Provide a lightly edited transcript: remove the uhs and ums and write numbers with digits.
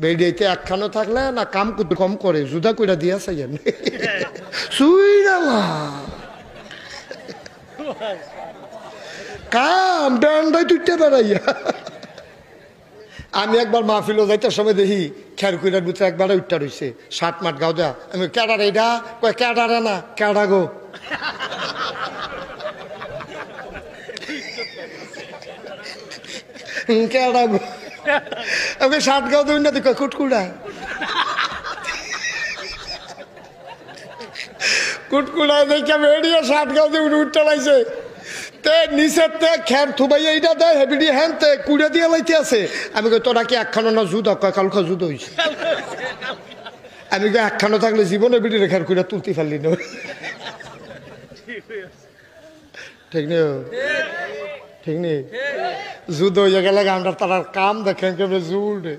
বেড়িয়েতে একখানো থাকলে না কাম কম করে জুদা কইরা দিয়া চাইয়েন সুই না কাম ডান্ডাই তুইতে বেড়াইয়া। আমি একবার মাহফিলও যাইতে সময় দেখি খের কুইরার ভিতরে একবার উঠটা রয়েছে 60 মাঠ গাও দেয়া। আমি ক্যাডার এইটা কয় ক্যাডারে না ক্যাডা গো। ক্যাডা গো আমি 60 গাও দেই না কয় কুটকুড়া কুটকুড়া দেখে বেরিয়ে 60 গাও দিয়ে উঠটা লাইছে তে নিচের তে খের থুবাই এইটা দেয় হেবিডি হ্যান তে কুড়ে দিয়ে লাইতে আছে। আমি কই তোরা কি একখানো না জুদ কয় কালকে জুদ হইছে। আমি কই একখানো থাকলে জীবনে বিডি রেখার কুড়ে তুলতে পারলি না। ঠিক নেই ঠিক নেই জুদ হয়ে গেলে আমরা তার কাম দেখেন কেমন জুড়ে